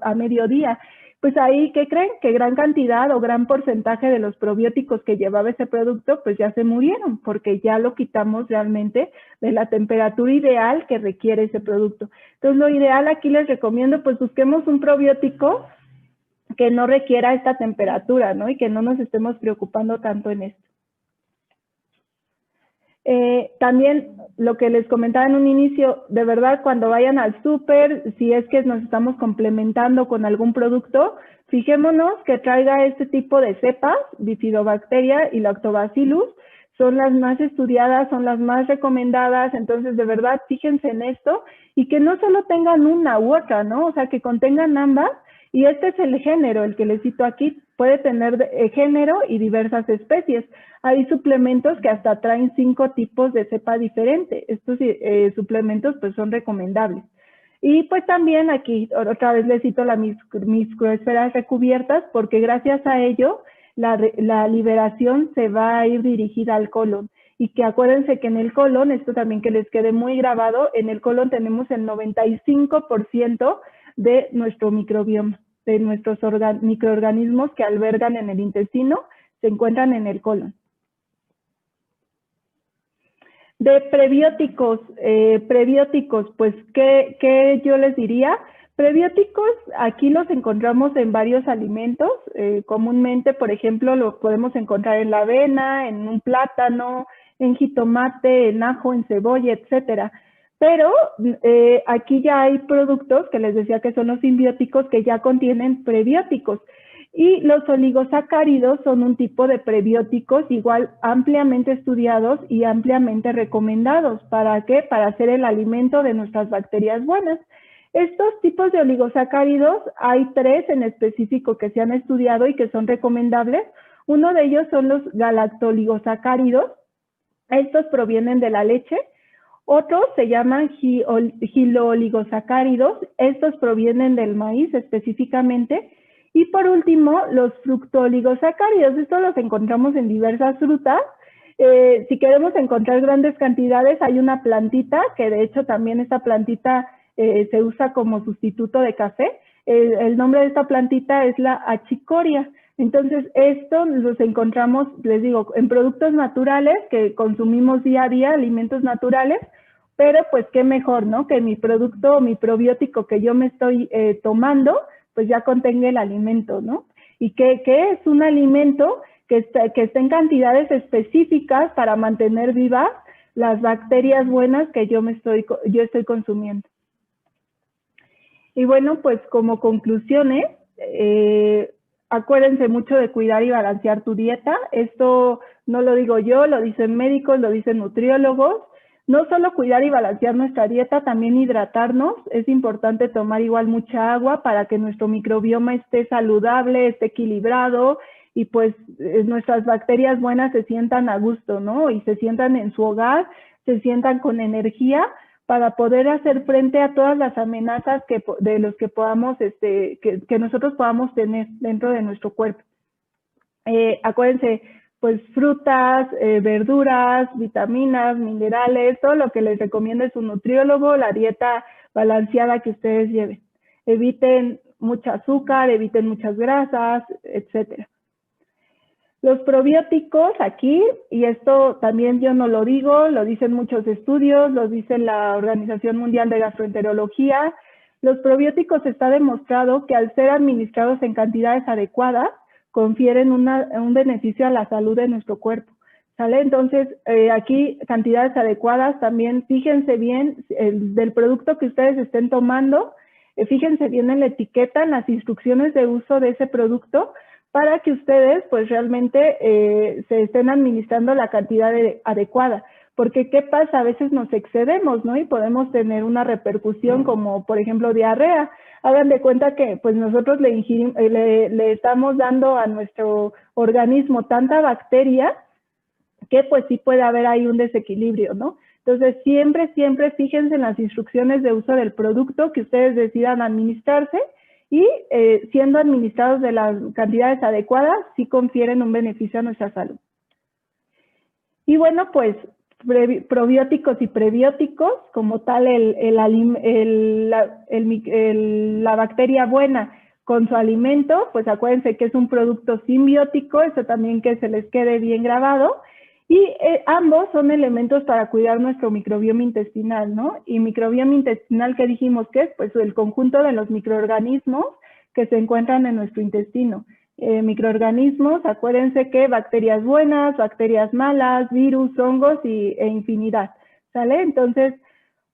a mediodía. Pues ahí, ¿qué creen? Que gran cantidad o gran porcentaje de los probióticos que llevaba ese producto, pues ya se murieron, porque ya lo quitamos realmente de la temperatura ideal que requiere ese producto. Entonces, lo ideal aquí les recomiendo, pues busquemos un probiótico que no requiera esta temperatura, ¿no? Y que no nos estemos preocupando tanto en esto. También lo que les comentaba en un inicio, de verdad, cuando vayan al súper, si es que nos estamos complementando con algún producto, fijémonos que traiga este tipo de cepas, Bifidobacteria y Lactobacillus, son las más estudiadas, son las más recomendadas, entonces de verdad fíjense en esto y que no solo tengan una u otra, ¿no? O sea, que contengan ambas, y este es el género, el que les cito aquí, puede tener género y diversas especies. Hay suplementos que hasta traen 5 tipos de cepa diferente. Estos suplementos pues son recomendables. Y pues también aquí otra vez les cito las microesferas recubiertas, porque gracias a ello la liberación se va a ir dirigida al colon. Y que acuérdense que en el colon, esto también que les quede muy grabado, en el colon tenemos el 95% de nuestro microbioma, de nuestros microorganismos que albergan en el intestino, se encuentran en el colon. De prebióticos, pues, ¿qué yo les diría? Prebióticos, aquí los encontramos en varios alimentos. Comúnmente, por ejemplo, los podemos encontrar en la avena, en un plátano, en jitomate, en ajo, en cebolla, etcétera. Pero aquí ya hay productos que les decía que son los simbióticos que ya contienen prebióticos. Y los oligosacáridos son un tipo de prebióticos igual ampliamente estudiados y ampliamente recomendados. ¿Para qué? Para hacer el alimento de nuestras bacterias buenas. Estos tipos de oligosacáridos, hay 3 en específico que se han estudiado y que son recomendables. Uno de ellos son los galactoligosacáridos. Estos provienen de la leche. Otros se llaman gilooligosacáridos. Estos provienen del maíz específicamente. Y por último, los fructooligosacáridos. Estos los encontramos en diversas frutas. Si queremos encontrar grandes cantidades, hay una plantita, que de hecho también esta plantita se usa como sustituto de café. El nombre de esta plantita es la achicoria. Entonces, esto los encontramos, les digo, en productos naturales que consumimos día a día, alimentos naturales, pero pues qué mejor, ¿no? Que mi producto, mi probiótico que yo me estoy tomando, pues ya contenga el alimento, ¿no? Y que es un alimento que está en cantidades específicas para mantener vivas las bacterias buenas que yo estoy consumiendo. Y bueno, pues como conclusiones, acuérdense mucho de cuidar y balancear tu dieta. Esto no lo digo yo, lo dicen médicos, lo dicen nutriólogos. No solo cuidar y balancear nuestra dieta, también hidratarnos. Es importante tomar igual mucha agua para que nuestro microbioma esté saludable, esté equilibrado y pues nuestras bacterias buenas se sientan a gusto, ¿no? Y se sientan en su hogar, se sientan con energía para poder hacer frente a todas las amenazas de los que podamos, que nosotros podamos tener dentro de nuestro cuerpo. Acuérdense, pues frutas, verduras, vitaminas, minerales, todo lo que les recomienda su nutriólogo, la dieta balanceada que ustedes lleven. Eviten mucho azúcar, eviten muchas grasas, etcétera. Los probióticos aquí, y esto también yo no lo digo, lo dicen muchos estudios, lo dice la Organización Mundial de Gastroenterología, los probióticos está demostrado que al ser administrados en cantidades adecuadas, confieren un beneficio a la salud de nuestro cuerpo, ¿sale? Entonces, aquí cantidades adecuadas también, fíjense bien del producto que ustedes estén tomando, fíjense bien en la etiqueta, en las instrucciones de uso de ese producto, para que ustedes pues realmente se estén administrando la cantidad adecuada. Porque ¿qué pasa? A veces nos excedemos, ¿no? Y podemos tener una repercusión como, por ejemplo, diarrea. Hagan de cuenta que pues nosotros le estamos dando a nuestro organismo tanta bacteria que pues sí puede haber ahí un desequilibrio, ¿no? Entonces, siempre fíjense en las instrucciones de uso del producto que ustedes decidan administrarse y siendo administrados de las cantidades adecuadas, sí confieren un beneficio a nuestra salud. Y bueno, pues probióticos y prebióticos, como tal la bacteria buena con su alimento, pues acuérdense que es un producto simbiótico, eso también que se les quede bien grabado, y ambos son elementos para cuidar nuestro microbioma intestinal, ¿no? Y microbioma intestinal, ¿qué dijimos que es? Pues el conjunto de los microorganismos que se encuentran en nuestro intestino. microorganismos. Acuérdense que bacterias buenas, bacterias malas, virus, hongos e infinidad, ¿sale? Entonces,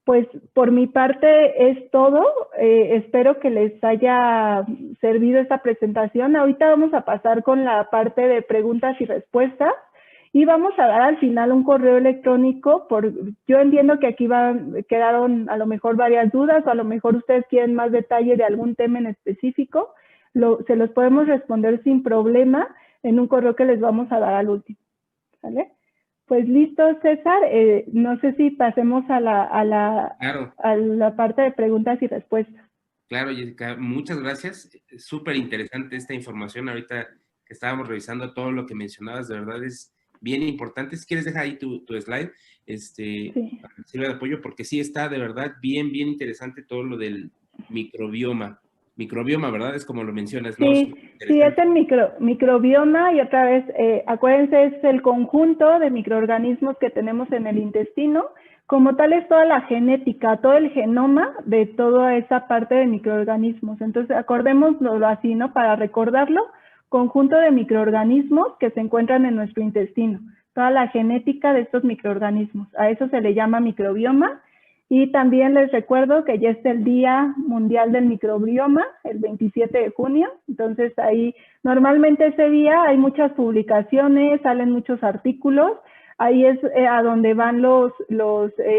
pues por mi parte es todo. Espero que les haya servido esta presentación. Ahorita vamos a pasar con la parte de preguntas y respuestas y vamos a dar al final un correo electrónico. Yo entiendo que aquí quedaron a lo mejor varias dudas o a lo mejor ustedes quieren más detalle de algún tema en específico. Se los podemos responder sin problema en un correo que les vamos a dar al último, ¿vale? Pues listo, César. No sé si pasemos a la parte de preguntas y respuestas. Claro, Jessica, muchas gracias. Súper interesante esta información. Ahorita que estábamos revisando todo lo que mencionabas, de verdad es bien importante. Si quieres, deja ahí tu slide, Sí. para que sirva de apoyo, porque sí está de verdad bien interesante todo lo del microbioma. Microbioma, ¿verdad? Es como lo mencionas, ¿no? Sí, es el microbioma y otra vez, acuérdense, es el conjunto de microorganismos que tenemos en el intestino. Como tal es toda la genética, todo el genoma de toda esa parte de microorganismos. Entonces, acordémoslo así, ¿no? Para recordarlo, conjunto de microorganismos que se encuentran en nuestro intestino. Toda la genética de estos microorganismos. A eso se le llama microbioma. Y también les recuerdo que ya es el Día Mundial del Microbioma, el 27 de junio. Entonces ahí, normalmente ese día hay muchas publicaciones, salen muchos artículos. Ahí es a donde van los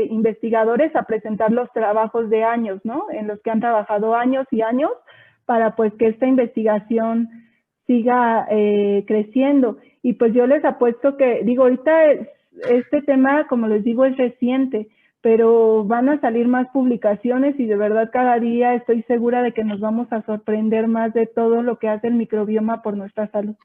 investigadores a presentar los trabajos de años, ¿no? En los que han trabajado años y años para pues que esta investigación siga creciendo. Y pues yo les apuesto que, digo, ahorita este tema, como les digo, es reciente, pero van a salir más publicaciones y de verdad cada día estoy segura de que nos vamos a sorprender más de todo lo que hace el microbioma por nuestra salud.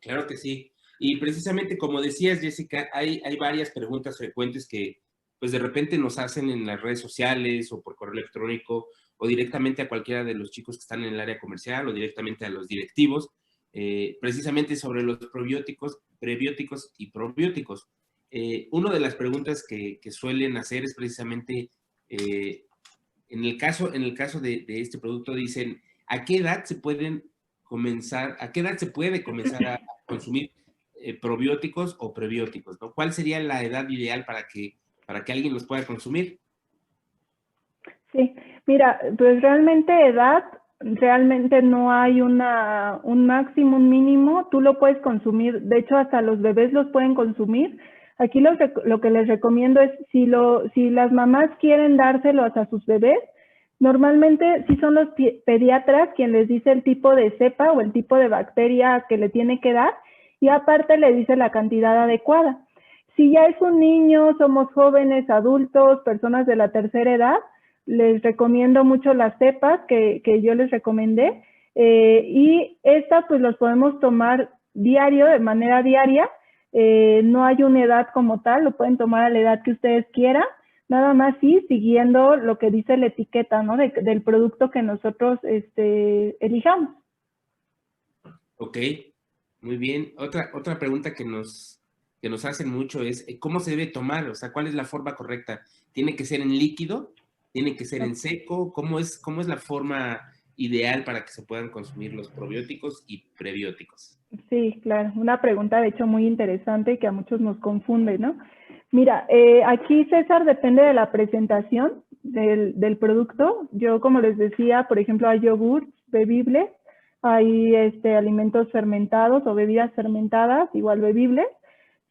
Claro que sí. Y precisamente como decías, Jessica, hay varias preguntas frecuentes que pues de repente nos hacen en las redes sociales o por correo electrónico o directamente a cualquiera de los chicos que están en el área comercial o directamente a los directivos, precisamente sobre los prebióticos y probióticos. Una de las preguntas que suelen hacer es precisamente, en el caso de este producto, dicen, ¿a qué edad se puede comenzar a consumir probióticos o prebióticos, ¿no? ¿Cuál sería la edad ideal para que alguien los pueda consumir? Sí, mira, pues realmente no hay un máximo, un mínimo. Tú lo puedes consumir, de hecho hasta los bebés los pueden consumir. Aquí lo que les recomiendo es, si las mamás quieren dárselos a sus bebés, normalmente sí son los pediatras quien les dice el tipo de cepa o el tipo de bacteria que le tiene que dar y aparte le dice la cantidad adecuada. Si ya es un niño, somos jóvenes, adultos, personas de la tercera edad, les recomiendo mucho las cepas que yo les recomendé y estas pues los podemos tomar diario, de manera diaria. No hay una edad como tal, lo pueden tomar a la edad que ustedes quieran, nada más sí, siguiendo lo que dice la etiqueta, ¿no? Del producto que nosotros elijamos. Ok, muy bien. Otra pregunta que nos hacen mucho es, ¿cómo se debe tomar? O sea, ¿cuál es la forma correcta? ¿Tiene que ser en líquido? ¿Tiene que ser en seco? ¿Cómo es la forma ideal para que se puedan consumir los probióticos y prebióticos? Sí, claro. Una pregunta, de hecho, muy interesante y que a muchos nos confunde, ¿no? Mira, aquí, César, depende de la presentación del producto. Yo, como les decía, por ejemplo, hay yogur bebibles, hay alimentos fermentados o bebidas fermentadas, igual bebibles.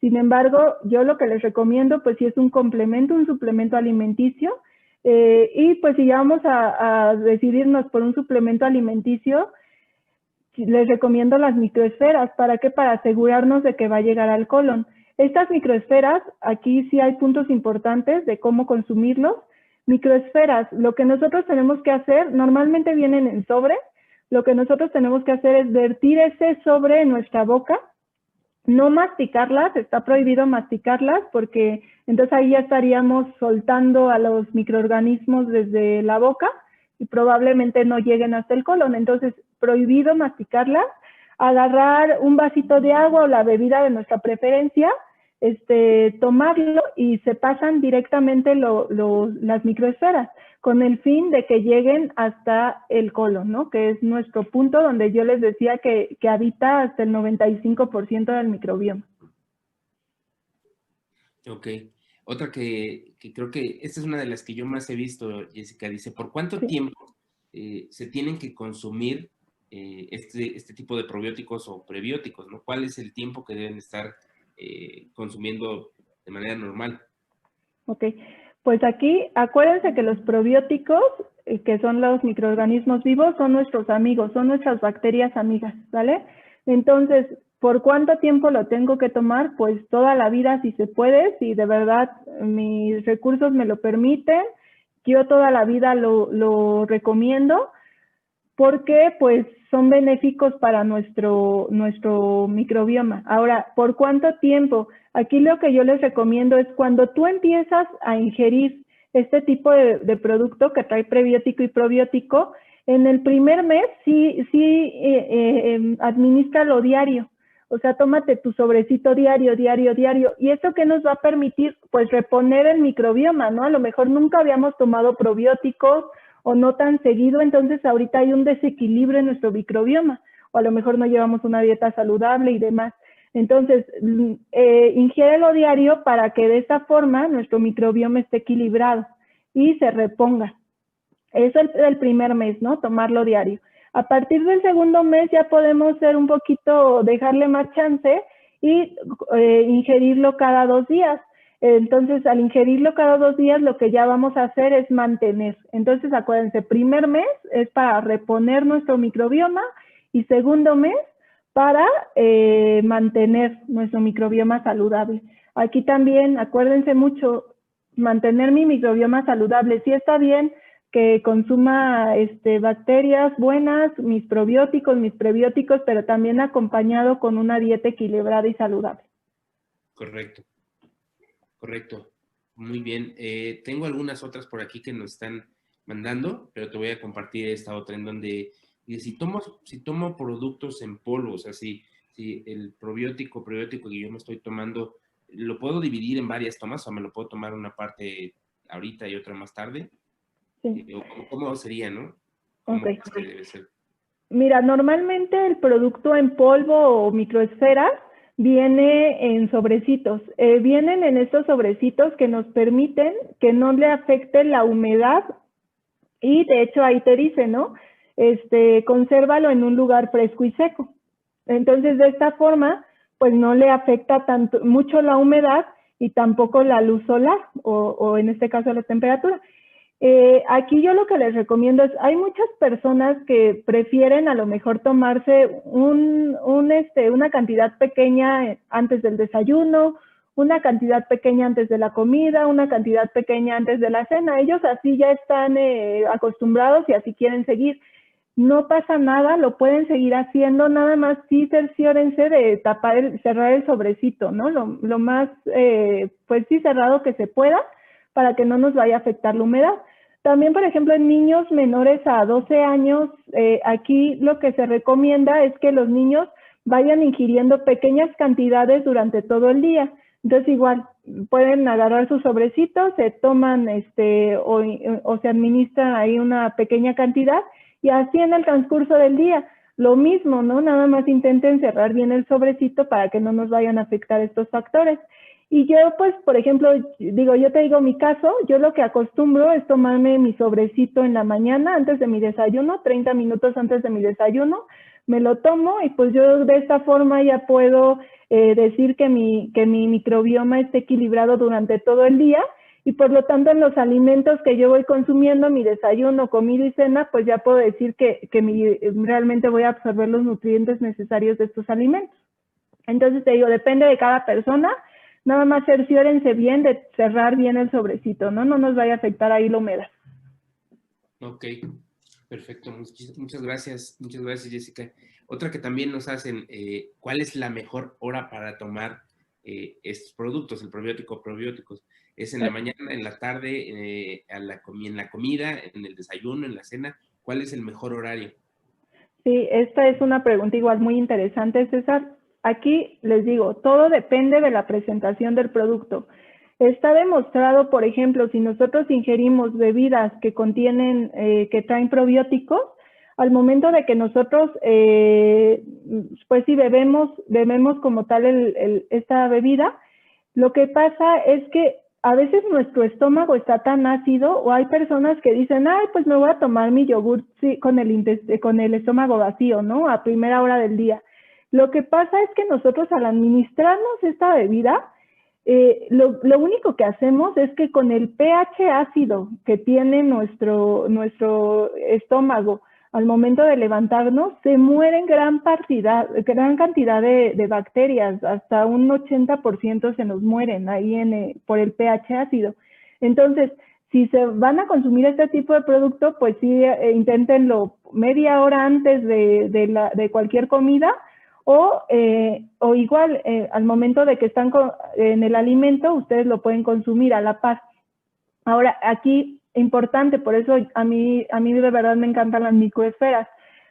Sin embargo, yo lo que les recomiendo, pues sí es un complemento, un suplemento alimenticio. Y pues si ya vamos a decidirnos por un suplemento alimenticio, les recomiendo las microesferas. ¿Para qué? Para asegurarnos de que va a llegar al colon. Estas microesferas, aquí sí hay puntos importantes de cómo consumirlos. Microesferas, lo que nosotros tenemos que hacer, normalmente vienen en sobre, lo que nosotros tenemos que hacer es vertir ese sobre en nuestra boca, no masticarlas, está prohibido masticarlas porque entonces ahí ya estaríamos soltando a los microorganismos desde la boca y probablemente no lleguen hasta el colon. Entonces, prohibido masticarlas, agarrar un vasito de agua o la bebida de nuestra preferencia, tomarlo y se pasan directamente las microesferas. con el fin de que lleguen hasta el colon, ¿no? Que es nuestro punto donde yo les decía que habita hasta el 95% del microbioma. Ok. Otra que creo que esta es una de las que yo más he visto, Jessica, dice, ¿por cuánto tiempo se tienen que consumir este tipo de probióticos o prebióticos, ¿no? ¿Cuál es el tiempo que deben estar consumiendo de manera normal? Ok, pues aquí acuérdense que los probióticos, que son los microorganismos vivos, son nuestros amigos, son nuestras bacterias amigas, ¿vale? Entonces, ¿por cuánto tiempo lo tengo que tomar? Pues toda la vida si se puede, si de verdad mis recursos me lo permiten, yo toda la vida lo recomiendo porque pues son benéficos para nuestro microbioma. Ahora, ¿por cuánto tiempo? Aquí lo que yo les recomiendo es cuando tú empiezas a ingerir este tipo de producto que trae prebiótico y probiótico, en el primer mes administralo diario. O sea, tómate tu sobrecito diario. ¿Y esto qué nos va a permitir? Pues reponer el microbioma, ¿no? A lo mejor nunca habíamos tomado probióticos o no tan seguido, entonces ahorita hay un desequilibrio en nuestro microbioma, o a lo mejor no llevamos una dieta saludable y demás. Entonces, ingiérelo diario para que de esta forma nuestro microbioma esté equilibrado y se reponga. Eso es el primer mes, ¿no? Tomarlo diario. A partir del segundo mes ya podemos ser un poquito, dejarle más chance y ingerirlo cada 2 días. Entonces, al ingerirlo cada 2 días, lo que ya vamos a hacer es mantener. Entonces, acuérdense, primer mes es para reponer nuestro microbioma y segundo mes para mantener nuestro microbioma saludable. Aquí también, acuérdense mucho, mantener mi microbioma saludable. Sí está bien que consuma bacterias buenas, mis probióticos, mis prebióticos, pero también acompañado con una dieta equilibrada y saludable. Correcto. Correcto, muy bien. Tengo algunas otras por aquí que nos están mandando, pero te voy a compartir esta otra en donde dice, si tomo productos en polvo, o sea, si el probiótico que yo me estoy tomando, ¿lo puedo dividir en varias tomas o me lo puedo tomar una parte ahorita y otra más tarde? Sí. ¿Cómo sería, no? ¿Cómo Okay. debe ser? Mira, normalmente el producto en polvo o microesferas viene en sobrecitos. Vienen en estos sobrecitos que nos permiten que no le afecte la humedad y de hecho ahí te dice, ¿no? Consérvalo en un lugar fresco y seco. Entonces, de esta forma, pues no le afecta mucho la humedad y tampoco la luz solar o en este caso la temperatura. Aquí yo lo que les recomiendo es, hay muchas personas que prefieren a lo mejor tomarse una cantidad pequeña antes del desayuno, una cantidad pequeña antes de la comida, una cantidad pequeña antes de la cena. Ellos así ya están acostumbrados y así quieren seguir. No pasa nada, lo pueden seguir haciendo, nada más sí cerciórense de cerrar el sobrecito, ¿no? Lo más, pues sí, cerrado que se pueda para que no nos vaya a afectar la humedad. También, por ejemplo, en niños menores a 12 años, aquí lo que se recomienda es que los niños vayan ingiriendo pequeñas cantidades durante todo el día. Entonces, igual, pueden agarrar sus sobrecitos, se toman o se administran ahí una pequeña cantidad y así en el transcurso del día. Lo mismo, ¿no? Nada más intenten cerrar bien el sobrecito para que no nos vayan a afectar estos factores. Y yo, pues, por ejemplo, yo te digo mi caso, yo lo que acostumbro es tomarme mi sobrecito en la mañana antes de mi desayuno, 30 minutos antes de mi desayuno, me lo tomo y pues yo de esta forma ya puedo decir que mi microbioma esté equilibrado durante todo el día y por lo tanto en los alimentos que yo voy consumiendo, mi desayuno, comida y cena, pues ya puedo decir que realmente voy a absorber los nutrientes necesarios de estos alimentos. Entonces te digo, depende de cada persona. Nada más cerciórense bien de cerrar bien el sobrecito, ¿no? No nos vaya a afectar ahí la humedad. Ok, perfecto. Muchas gracias, Jessica. Otra que también nos hacen, ¿cuál es la mejor hora para tomar estos productos, el probióticos? ¿Es en la mañana, en la tarde, en la comida, en el desayuno, en la cena? ¿Cuál es el mejor horario? Sí, esta es una pregunta igual muy interesante, César. Aquí les digo, todo depende de la presentación del producto. Está demostrado, por ejemplo, si nosotros ingerimos bebidas que contienen, que traen probióticos, al momento de que nosotros, pues sí, bebemos como tal esta bebida, lo que pasa es que a veces nuestro estómago está tan ácido, o hay personas que dicen, ay, pues me voy a tomar mi yogur con el estómago vacío, ¿no? A primera hora del día. Lo que pasa es que nosotros al administrarnos esta bebida, lo único que hacemos es que con el pH ácido que tiene nuestro estómago al momento de levantarnos, se mueren gran cantidad de bacterias, hasta un 80% se nos mueren ahí por el pH ácido. Entonces, si se van a consumir este tipo de producto, pues sí, inténtenlo media hora antes de cualquier comida, o igual, al momento de que están en el alimento, ustedes lo pueden consumir a la par. Ahora, aquí, importante, por eso a mí de verdad me encantan las microesferas.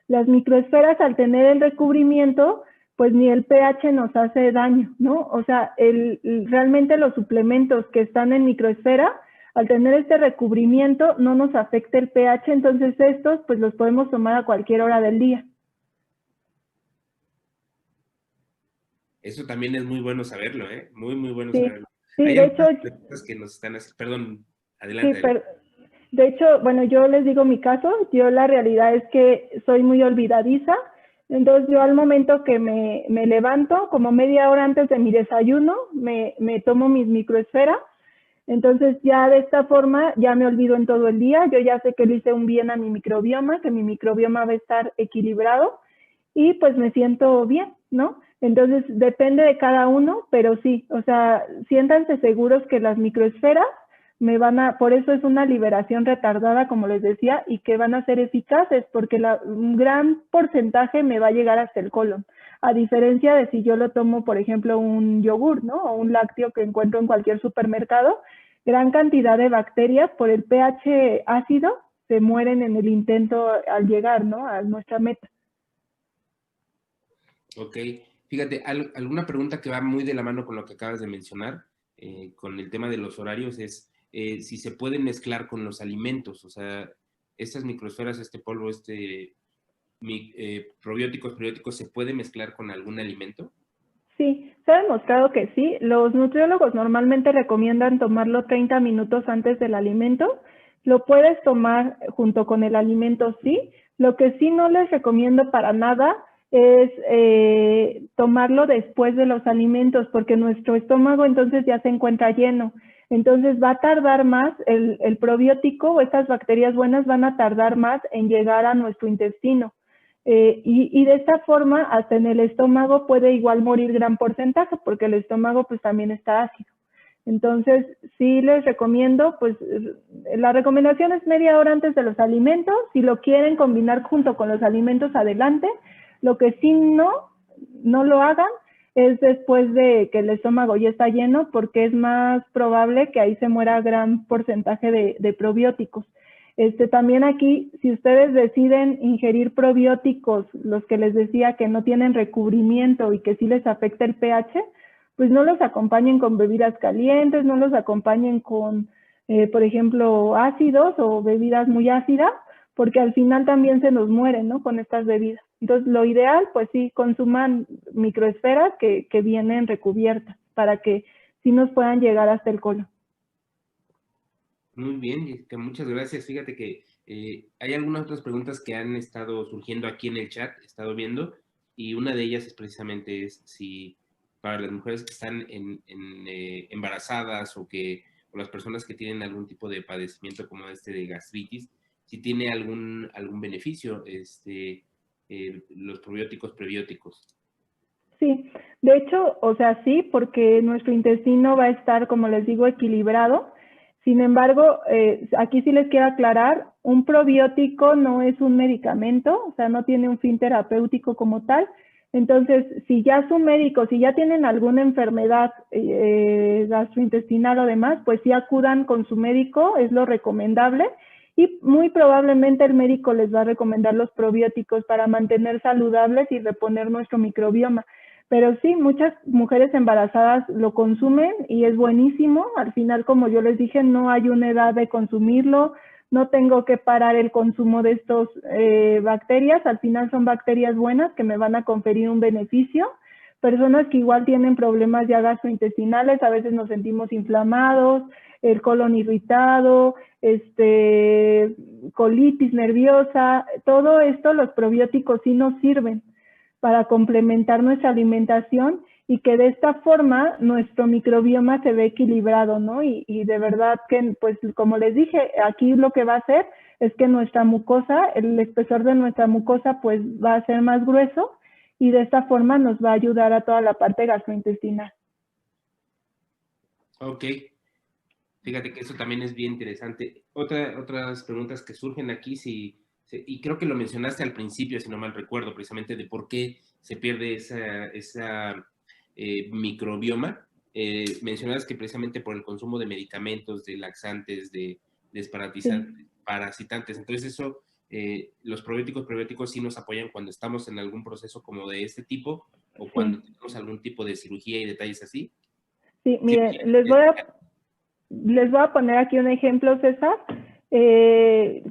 Las microesferas, al tener el recubrimiento, pues ni el pH nos hace daño, ¿no? O sea, realmente los suplementos que están en microesfera, al tener este recubrimiento, no nos afecta el pH, entonces estos pues los podemos tomar a cualquier hora del día. Eso también es muy bueno saberlo, ¿eh? Muy, muy bueno Sí, saberlo. sí, Hay de hecho, algunas preguntas que nos están haciendo. Perdón, adelante. sí, de hecho, bueno, yo les digo mi caso, yo la realidad es que soy muy olvidadiza, entonces yo al momento que me levanto, como media hora antes de mi desayuno, me tomo mis microesferas, entonces ya de esta forma ya me olvido en todo el día, yo ya sé que le hice un bien a mi microbioma, que mi microbioma va a estar equilibrado y pues me siento bien, ¿no? Entonces depende de cada uno, pero sí, o sea, siéntanse seguros que las microesferas por eso es una liberación retardada, como les decía, y que van a ser eficaces, porque un gran porcentaje me va a llegar hasta el colon, a diferencia de si yo lo tomo, por ejemplo, un yogur, ¿no? O un lácteo que encuentro en cualquier supermercado, gran cantidad de bacterias por el pH ácido se mueren en el intento al llegar, ¿no? A nuestra meta. Ok, fíjate, alguna pregunta que va muy de la mano con lo que acabas de mencionar, con el tema de los horarios, es si se pueden mezclar con los alimentos, o sea, estas microesferas, este polvo, probióticos, prebióticos, ¿se puede mezclar con algún alimento? Sí, se ha demostrado que sí. Los nutriólogos normalmente recomiendan tomarlo 30 minutos antes del alimento. Lo puedes tomar junto con el alimento, sí. Lo que sí no les recomiendo para nada es tomarlo después de los alimentos, porque nuestro estómago entonces ya se encuentra lleno. Entonces va a tardar más, el probiótico o estas bacterias buenas van a tardar más en llegar a nuestro intestino. Y de esta forma, hasta en el estómago puede igual morir gran porcentaje, porque el estómago pues también está ácido. Entonces, sí les recomiendo, pues la recomendación es media hora antes de los alimentos. Si lo quieren combinar junto con los alimentos, adelante. Lo que sí no lo hagan es después de que el estómago ya está lleno, porque es más probable que ahí se muera gran porcentaje de probióticos. También aquí, si ustedes deciden ingerir probióticos, los que les decía que no tienen recubrimiento y que sí les afecta el pH, pues no los acompañen con bebidas calientes, no los acompañen con, por ejemplo, ácidos o bebidas muy ácidas, porque al final también se nos mueren, ¿no? Con estas bebidas. Entonces, lo ideal, pues sí, consuman microesferas que vienen recubiertas para que sí nos puedan llegar hasta el colon. Muy bien, Jessica, muchas gracias. Fíjate que hay algunas otras preguntas que han estado surgiendo aquí en el chat, he estado viendo, y una de ellas es precisamente si para las mujeres que están embarazadas o las personas que tienen algún tipo de padecimiento como de gastritis, si tiene algún beneficio los probióticos, prebióticos. Sí, de hecho, o sea, sí, porque nuestro intestino va a estar, como les digo, equilibrado. Sin embargo, aquí sí les quiero aclarar, un probiótico no es un medicamento, o sea, no tiene un fin terapéutico como tal. Entonces, si ya su médico, si ya tienen alguna enfermedad gastrointestinal o demás, pues sí acudan con su médico, es lo recomendable. Y muy probablemente el médico les va a recomendar los probióticos para mantener saludables y reponer nuestro microbioma. Pero sí, muchas mujeres embarazadas lo consumen y es buenísimo. Al final, como yo les dije, no hay una edad de consumirlo, no tengo que parar el consumo de estas bacterias. Al final son bacterias buenas que me van a conferir un beneficio. Personas que igual tienen problemas ya gastrointestinales, a veces nos sentimos inflamados, el colon irritado, colitis nerviosa, todo esto los probióticos sí nos sirven para complementar nuestra alimentación y que de esta forma nuestro microbioma se ve equilibrado, ¿no? Y de verdad que, pues como les dije, aquí lo que va a hacer es que nuestra mucosa, el espesor de nuestra mucosa, pues va a ser más grueso y de esta forma nos va a ayudar a toda la parte gastrointestinal. Ok, fíjate que eso también es bien interesante. Otras preguntas que surgen aquí, y creo que lo mencionaste al principio, si no mal recuerdo, precisamente de por qué se pierde esa microbioma. Mencionabas que precisamente por el consumo de medicamentos, de laxantes, de desparasitantes. Entonces eso, los prebióticos sí nos apoyan cuando estamos en algún proceso como de este tipo o cuando tenemos algún tipo de cirugía y detalles así. Sí, miren, les voy a poner aquí un ejemplo, César.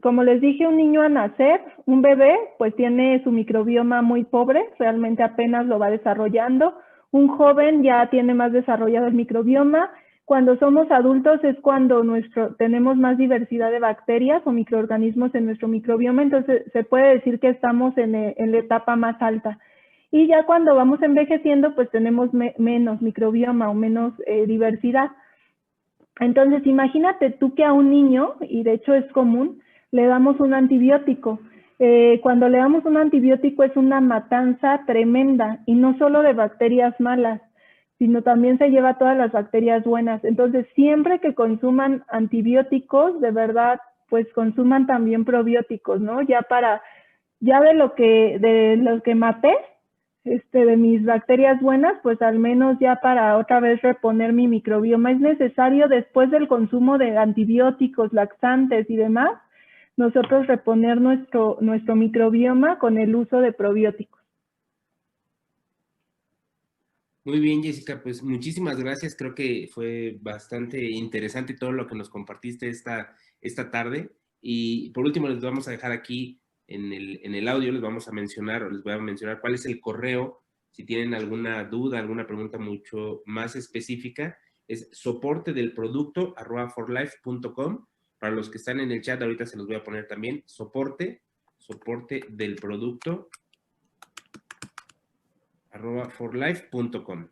Como les dije, un niño a nacer, un bebé, pues tiene su microbioma muy pobre, realmente apenas lo va desarrollando. Un joven ya tiene más desarrollado el microbioma. Cuando somos adultos es cuando tenemos más diversidad de bacterias o microorganismos en nuestro microbioma, entonces se puede decir que estamos en la etapa más alta. Y ya cuando vamos envejeciendo, pues tenemos menos microbioma o menos diversidad. Entonces, imagínate tú que a un niño, y de hecho es común, le damos un antibiótico. Cuando le damos un antibiótico es una matanza tremenda, y no solo de bacterias malas, sino también se lleva todas las bacterias buenas. Entonces, siempre que consuman antibióticos, de verdad, pues consuman también probióticos, ¿no? Ya de lo que maté, de mis bacterias buenas, pues al menos ya para otra vez reponer mi microbioma. Es necesario después del consumo de antibióticos, laxantes y demás, nosotros reponer nuestro microbioma con el uso de probióticos. Muy bien, Jessica, pues muchísimas gracias. Creo que fue bastante interesante todo lo que nos compartiste esta tarde. Y por último, les vamos a dejar aquí en el audio, les voy a mencionar cuál es el correo. Si tienen alguna duda, alguna pregunta mucho más específica, es soportedelproducto@forlife.com. Para los que están en el chat, ahorita se los voy a poner también, soporte del producto @forlife.com.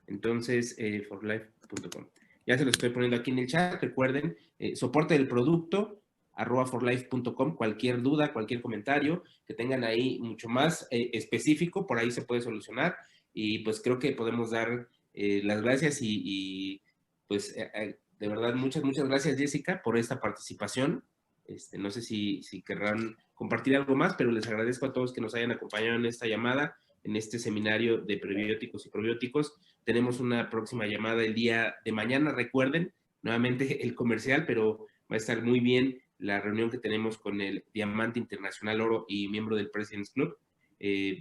Entonces, forlife.com. Ya se lo estoy poniendo aquí en el chat. Recuerden, soporte del producto @forlife.com. Cualquier duda, cualquier comentario que tengan ahí mucho más específico, por ahí se puede solucionar. Y pues creo que podemos dar las gracias y pues de verdad muchas gracias, Jessica, por esta participación. No sé si querrán compartir algo más, pero les agradezco a todos que nos hayan acompañado en esta llamada, en este seminario de prebióticos y probióticos. Tenemos una próxima llamada el día de mañana. Recuerden, nuevamente el comercial, pero va a estar muy bien la reunión que tenemos con el Diamante Internacional Oro y miembro del President's Club.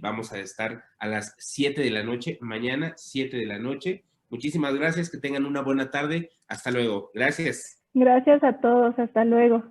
Vamos a estar a las 7 de la noche, mañana 7 de la noche. Muchísimas gracias, que tengan una buena tarde. Hasta luego. Gracias. Gracias a todos, hasta luego.